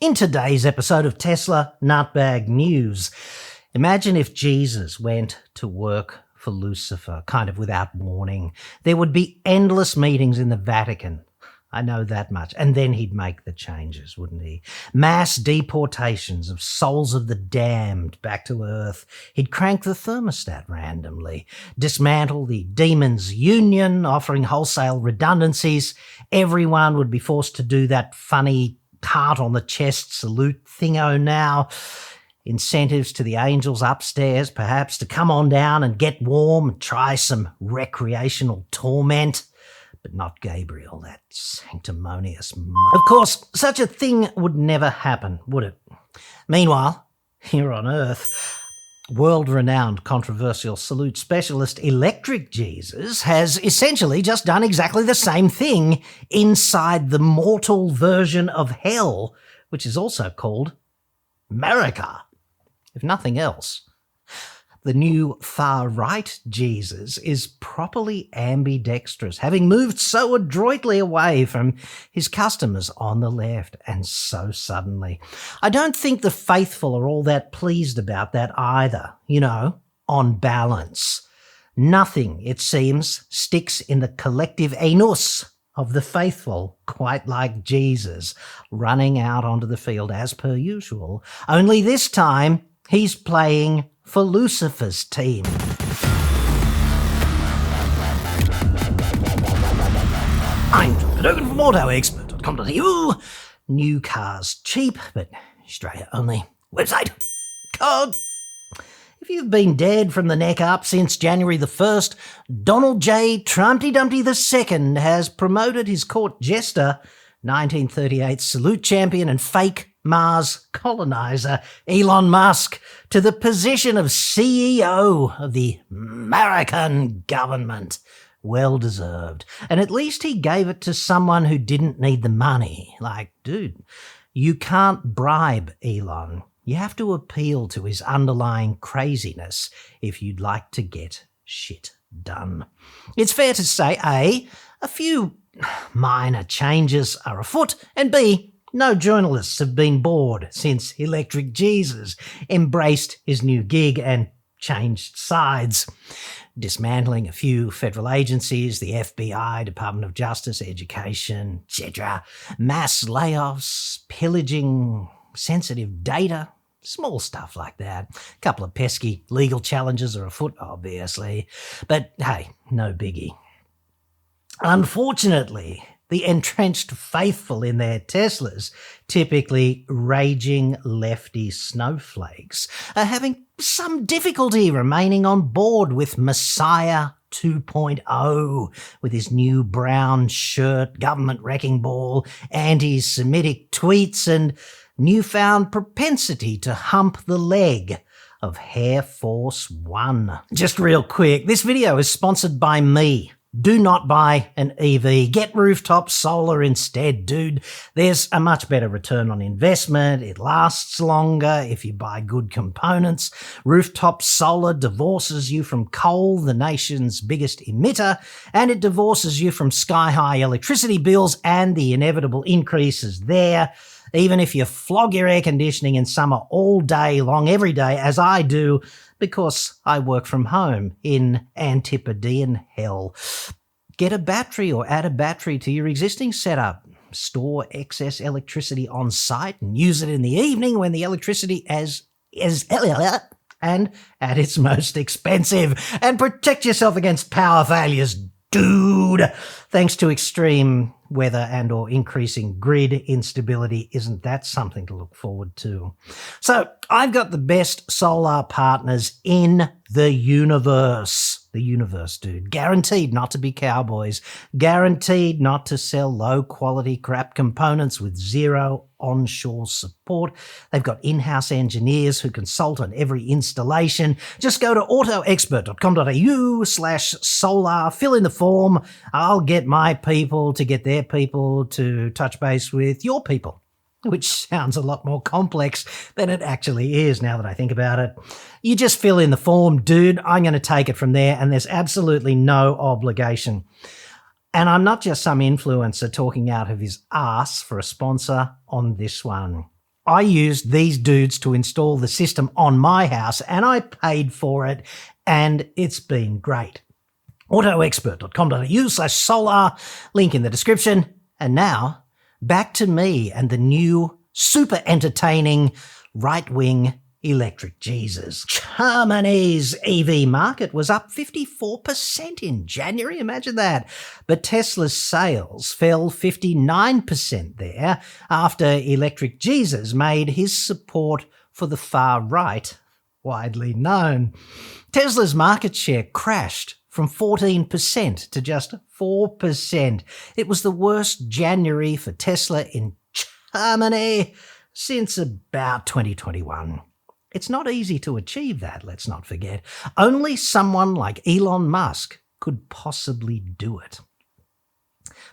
In today's episode of Tesla Nutbag News, imagine if Jesus went to work for Lucifer, kind of without warning. There would be endless meetings in the Vatican. I know that much. And then he'd make the changes, wouldn't he? Mass deportations of souls of the damned back to earth. He'd crank the thermostat randomly, dismantle the demons' union, offering wholesale redundancies. Everyone would be forced to do that funny heart on the chest salute thingo now. Incentives to the angels upstairs, perhaps, to come on down and get warm and try some recreational torment. But not Gabriel, that sanctimonious Of course, such a thing would never happen, would it? Meanwhile, here on Earth, world-renowned controversial salute specialist Electric Jesus has essentially just done exactly the same thing inside the mortal version of hell, which is also called America. If nothing else, the new far-right Jesus is properly ambidextrous, having moved so adroitly away from his customers on the left, and so suddenly. I don't think the faithful are all that pleased about that either, on balance. Nothing, it seems, sticks in the collective anus of the faithful quite like Jesus, running out onto the field as per usual, only this time he's playing for Lucifer's team. I'm John Cadogan from AutoExpert.com.au. New cars cheap, but Australia only. Website. Code. If you've been dead from the neck up since January the 1st, Donald J. Trumpty Dumpty II has promoted his court jester, 1938 salute champion and fake Mars colonizer Elon Musk to the position of CEO of the American government. Well deserved. And at least he gave it to someone who didn't need the money. Like, dude, you can't bribe Elon. You have to appeal to his underlying craziness if you'd like to get shit done. It's fair to say, A, a few minor changes are afoot, and B, no journalists have been bored since Electric Jesus embraced his new gig and changed sides. Dismantling a few federal agencies, the FBI, Department of Justice, Education, etc. Mass layoffs, pillaging sensitive data, small stuff like that. A couple of pesky legal challenges are afoot, obviously. But hey, no biggie. Unfortunately, the entrenched faithful in their Teslas, typically raging lefty snowflakes, are having some difficulty remaining on board with Messiah 2.0, with his new brown shirt, government wrecking ball, anti-Semitic tweets, and newfound propensity to hump the leg of Air Force One. Just real quick, this video is sponsored by me. Do not buy an EV. Get rooftop solar instead, dude. There's a much better return on investment. It lasts longer if you buy good components. Rooftop solar divorces you from coal, the nation's biggest emitter, and it divorces you from sky-high electricity bills and the inevitable increases there. Even if you flog your air conditioning in summer all day long, every day, as I do, because I work from home in Antipodean hell. Get a battery or add a battery to your existing setup. Store excess electricity on site and use it in the evening when the electricity is and at its most expensive. And protect yourself against power failures, dude. Thanks to extreme weather and or increasing grid instability, isn't that something to look forward to? So I've got the best solar partners in the universe. The universe, dude. Guaranteed not to be cowboys. Guaranteed not to sell low-quality crap components with zero onshore support. They've got in-house engineers who consult on every installation. Just go to autoexpert.com.au/solar, fill in the form. I'll get my people to get their people to touch base with your people, which sounds a lot more complex than it actually is now that I think about it. You just fill in the form, dude. I'm going to take it from there, and there's absolutely no obligation. And I'm not just some influencer talking out of his ass for a sponsor on this one. I used these dudes to install the system on my house and I paid for it and it's been great. autoexpert.com.au/solar, link in the description. And now, back to me and the new, super entertaining, right-wing electric Jesus. Germany's EV market was up 54% in January, imagine that. But Tesla's sales fell 59% there after electric Jesus made his support for the far right widely known. Tesla's market share crashed from 14% to just 4%. It was the worst January for Tesla in Germany since about 2021. It's not easy to achieve that, let's not forget. Only someone like Elon Musk could possibly do it.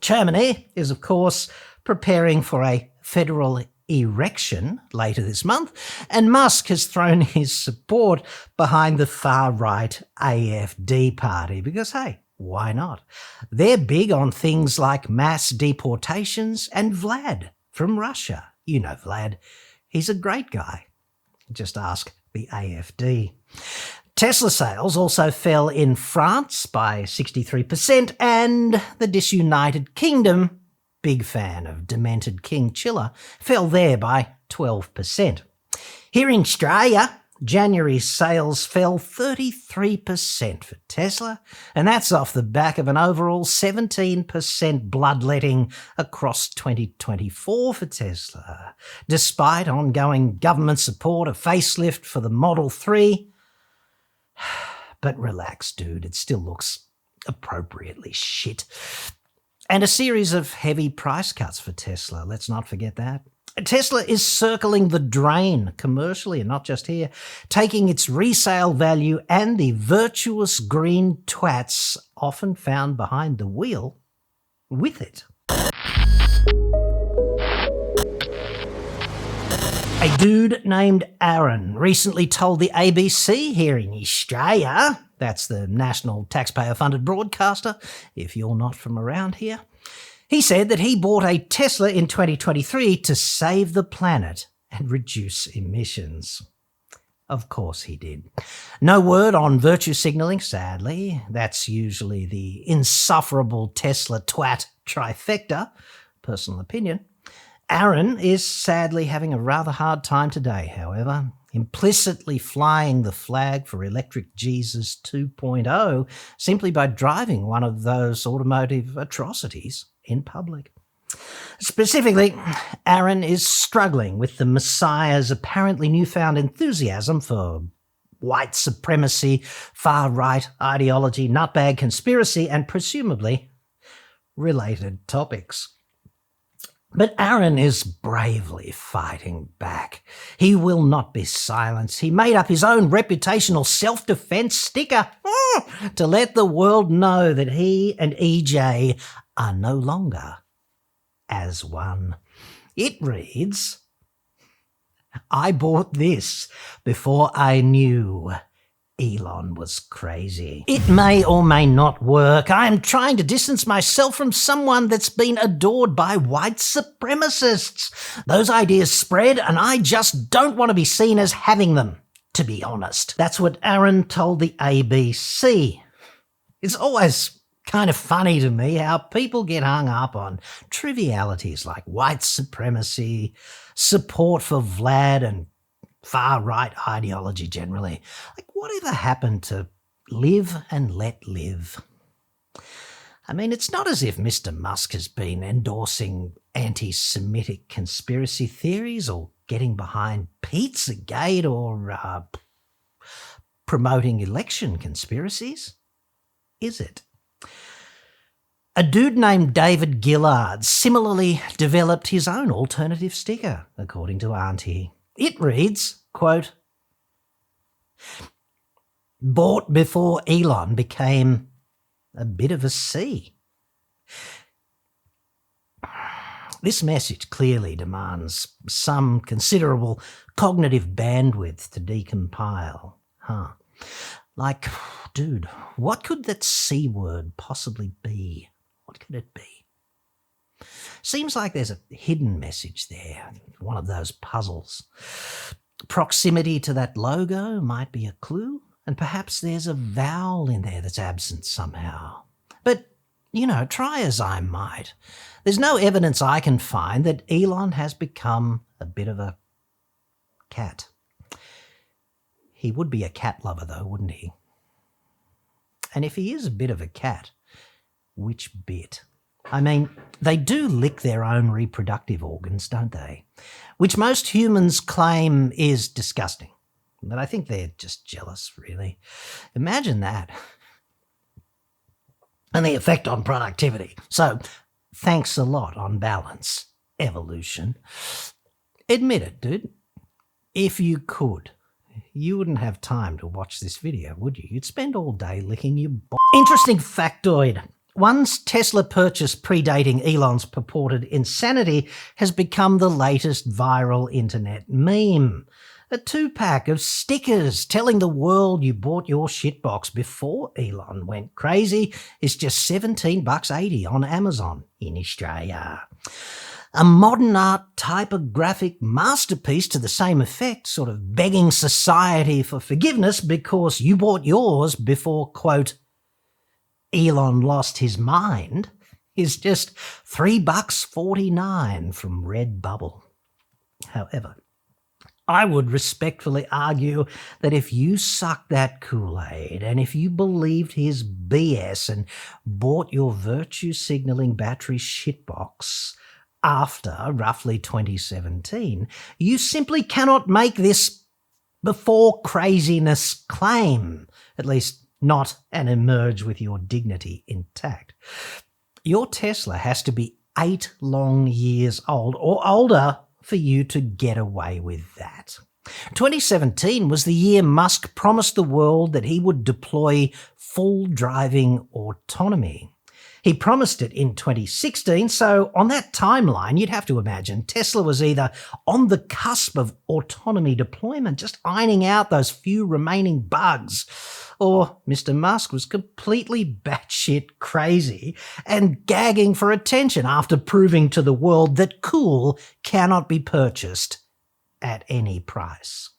Germany is, of course, preparing for a federal erection later this month, and Musk has thrown his support behind the far-right AfD party because, hey, why not? They're big on things like mass deportations and Vlad from Russia. You know Vlad. He's a great guy. Just ask the AfD. Tesla sales also fell in France by 63% and the disunited Kingdom, big fan of demented King Chiller, fell there by 12%. Here in Australia, January's sales fell 33% for Tesla, and that's off the back of an overall 17% bloodletting across 2024 for Tesla. Despite ongoing government support, a facelift for the Model 3. But relax, dude, it still looks appropriately shit. And a series of heavy price cuts for Tesla, let's not forget that. Tesla is circling the drain commercially, and not just here, taking its resale value and the virtuous green twats often found behind the wheel with it. A dude named Aaron recently told the ABC here in Australia, that's the national taxpayer-funded broadcaster, if you're not from around here, he said that he bought a Tesla in 2023 to save the planet and reduce emissions. Of course he did. No word on virtue signalling, sadly. That's usually the insufferable Tesla twat trifecta. Personal opinion. Aaron is sadly having a rather hard time today, however, implicitly flying the flag for Electric Jesus 2.0 simply by driving one of those automotive atrocities in public. Specifically, Aaron is struggling with the Messiah's apparently newfound enthusiasm for white supremacy, far-right ideology, nutbag conspiracy, and presumably related topics. But Aaron is bravely fighting back. He will not be silenced. He made up his own reputational self-defense sticker to let the world know that he and EJ are no longer as one. It reads, "I bought this before I knew Elon was crazy." It may or may not work. I am trying to distance myself from someone that's been adored by white supremacists. Those ideas spread, and I just don't want to be seen as having them, to be honest. That's what Aaron told the ABC. It's always kind of funny to me how people get hung up on trivialities like white supremacy, support for Vlad, and far-right ideology generally. Like, whatever happened to live and let live? I mean, it's not as if Mr. Musk has been endorsing anti-Semitic conspiracy theories or getting behind Pizzagate or promoting election conspiracies, is it? A dude named David Gillard similarly developed his own alternative sticker, according to Auntie. It reads, quote, "Bought before Elon became a bit of a C." This message clearly demands some considerable cognitive bandwidth to decompile. Like, dude, what could that C word possibly be? What could it be? Seems like there's a hidden message there, one of those puzzles. Proximity to that logo might be a clue, and perhaps there's a vowel in there that's absent somehow. But, try as I might, there's no evidence I can find that Elon has become a bit of a cat. He would be a cat lover though, wouldn't he? And if he is a bit of a cat, which bit? I mean, they do lick their own reproductive organs, don't they? Which most humans claim is disgusting. But I think they're just jealous, really. Imagine that. And the effect on productivity. So, thanks a lot on balance, evolution. Admit it, dude. If you could, you wouldn't have time to watch this video, would you? You'd spend all day licking your Interesting factoid. One's Tesla purchase predating Elon's purported insanity has become the latest viral internet meme. A 2-pack of stickers telling the world you bought your shitbox before Elon went crazy is just $17.80 on Amazon in Australia. A modern art typographic masterpiece to the same effect, sort of begging society for forgiveness because you bought yours before, quote, Elon lost his mind, is just $3.49 from Redbubble. However, I would respectfully argue that if you sucked that Kool-Aid and if you believed his BS and bought your virtue signalling battery shitbox after roughly 2017, you simply cannot make this before craziness claim, at least not and emerge with your dignity intact. Your Tesla has to be 8 long years old or older for you to get away with that. 2017 was the year Musk promised the world that he would deploy full driving autonomy. He promised it in 2016, so on that timeline, you'd have to imagine Tesla was either on the cusp of autonomy deployment, just ironing out those few remaining bugs, or Mr. Musk was completely batshit crazy and gagging for attention after proving to the world that cool cannot be purchased at any price.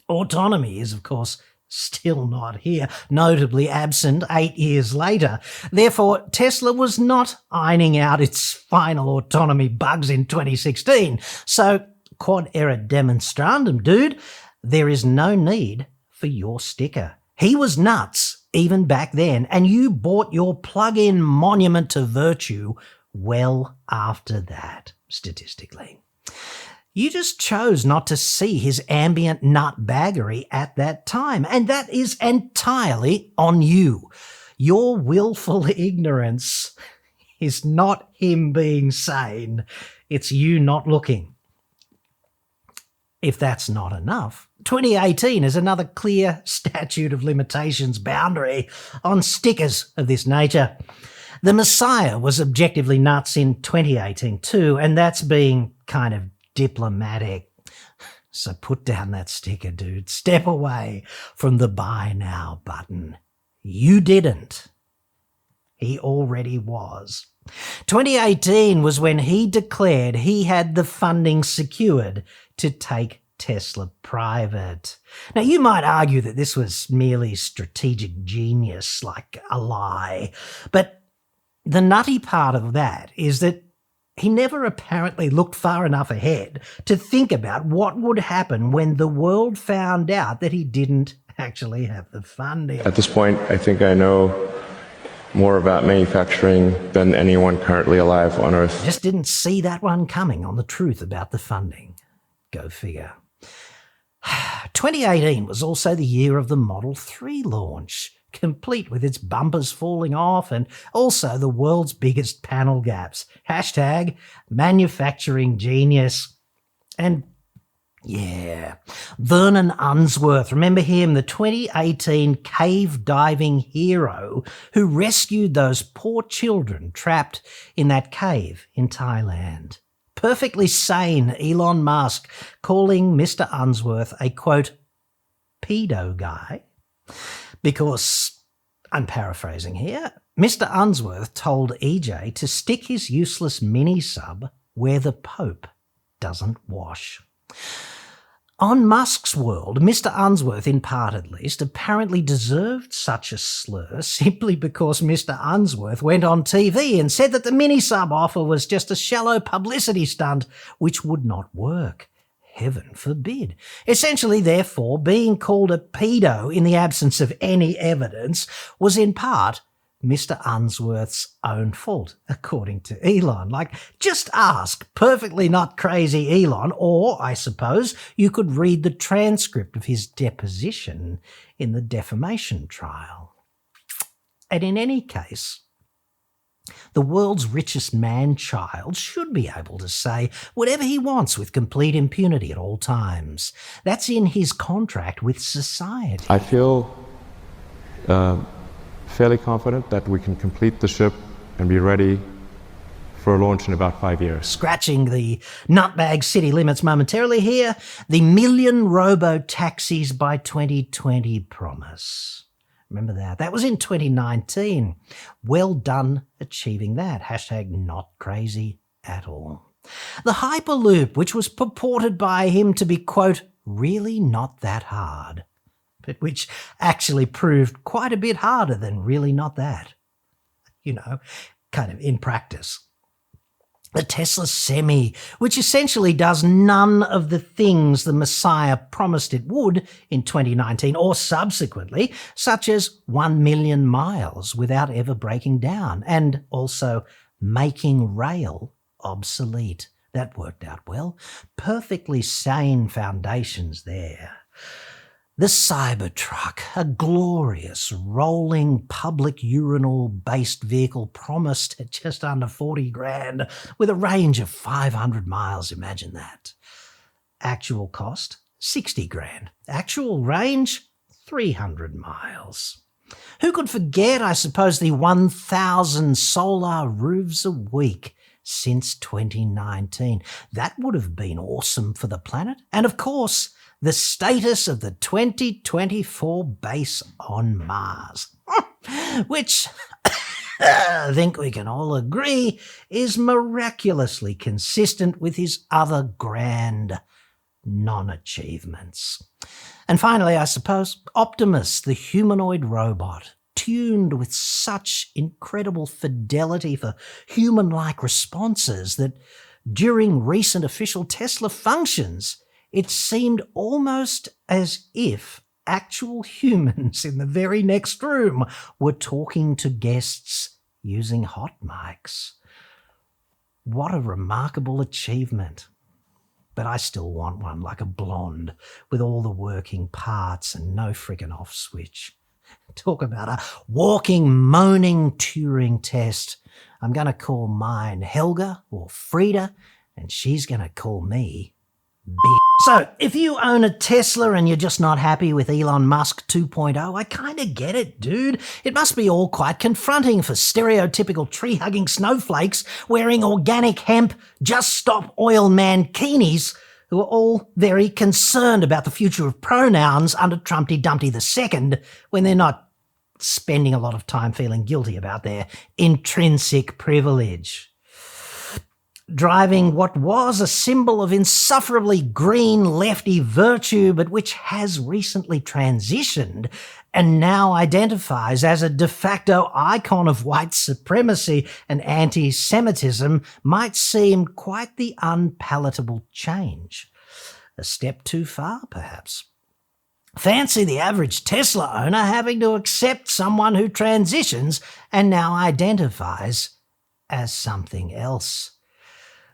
Autonomy is, of course, still not here, notably absent 8 years later. Therefore, Tesla was not ironing out its final autonomy bugs in 2016. So, quod erat demonstrandum, dude, there is no need for your sticker. He was nuts even back then, and you bought your plug-in monument to virtue well after that, statistically. You just chose not to see his ambient nutbaggery at that time, and that is entirely on you. Your willful ignorance is not him being sane, it's you not looking. If that's not enough, 2018 is another clear statute of limitations boundary on stickers of this nature. The Messiah was objectively nuts in 2018 too, and that's being kind of diplomatic. So put down that sticker, dude. Step away from the buy now button. You didn't. He already was. 2018 was when he declared he had the funding secured to take Tesla private. Now, you might argue that this was merely strategic genius, like a lie, but the nutty part of that is that he never apparently looked far enough ahead to think about what would happen when the world found out that he didn't actually have the funding. At this point, I think I know more about manufacturing than anyone currently alive on Earth. Just didn't see that one coming on the truth about the funding. Go figure. 2018 was also the year of the Model 3 launch, complete with its bumpers falling off and also the world's biggest panel gaps. Hashtag manufacturing genius. And yeah, Vernon Unsworth, remember him, the 2018 cave diving hero who rescued those poor children trapped in that cave in Thailand. Perfectly sane Elon Musk calling Mr. Unsworth a, quote, pedo guy, because, I'm paraphrasing here, Mr. Unsworth told EJ to stick his useless mini-sub where the Pope doesn't wash. On Musk's world, Mr. Unsworth, in part at least, apparently deserved such a slur simply because Mr. Unsworth went on TV and said that the mini-sub offer was just a shallow publicity stunt which would not work. Heaven forbid. Essentially, therefore, being called a pedo in the absence of any evidence was in part Mr. Unsworth's own fault, according to Elon. Like, just ask perfectly not crazy Elon, or, I suppose, you could read the transcript of his deposition in the defamation trial. And in any case, the world's richest man-child should be able to say whatever he wants with complete impunity at all times. That's in his contract with society. I feel fairly confident that we can complete the ship and be ready for a launch in about 5 years. Scratching the nutbag city limits momentarily here, the million robo-taxis by 2020 promise. Remember that? That was in 2019. Well done achieving that. Hashtag not crazy at all. The Hyperloop, which was purported by him to be, quote, really not that hard, but which actually proved quite a bit harder than really not that. You know, kind of in practice. The Tesla Semi, which essentially does none of the things the Messiah promised it would in 2019 or subsequently, such as 1 million miles without ever breaking down, and also making rail obsolete. That worked out well. Perfectly sane foundations there. The Cybertruck, a glorious, rolling public urinal-based vehicle promised at just under 40 grand with a range of 500 miles, imagine that. Actual cost, 60 grand. Actual range, 300 miles. Who could forget, I suppose, the 1,000 solar roofs a week since 2019? That would have been awesome for the planet. And of course, the status of the 2024 base on Mars, which I think we can all agree is miraculously consistent with his other grand non-achievements. And finally, I suppose, Optimus, the humanoid robot, tuned with such incredible fidelity for human-like responses that during recent official Tesla functions, it seemed almost as if actual humans in the very next room were talking to guests using hot mics. What a remarkable achievement. But I still want one like a blonde with all the working parts and no friggin' off switch. Talk about a walking, moaning Turing test. I'm going to call mine Helga or Frida, and she's going to call me Bitch. So, if you own a Tesla and you're just not happy with Elon Musk 2.0, I kind of get it, dude. It must be all quite confronting for stereotypical tree-hugging snowflakes wearing organic hemp, just stop oil mankinis who are all very concerned about the future of pronouns under Trumpty Dumpty II when they're not spending a lot of time feeling guilty about their intrinsic privilege. Driving what was a symbol of insufferably green lefty virtue, but which has recently transitioned and now identifies as a de facto icon of white supremacy and antisemitism, might seem quite the unpalatable change. A step too far, perhaps. Fancy the average Tesla owner having to accept someone who transitions and now identifies as something else.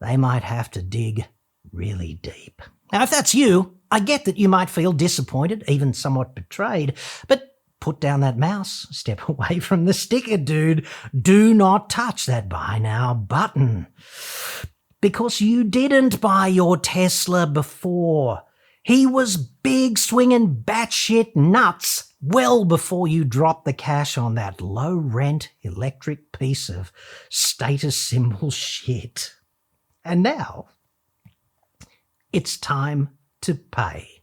They might have to dig really deep. Now, if that's you, I get that you might feel disappointed, even somewhat betrayed, but put down that mouse, step away from the sticker, dude. Do not touch that buy now button. Because you didn't buy your Tesla before. He was big swinging batshit nuts well before you dropped the cash on that low-rent electric piece of status symbol shit. And now, it's time to pay.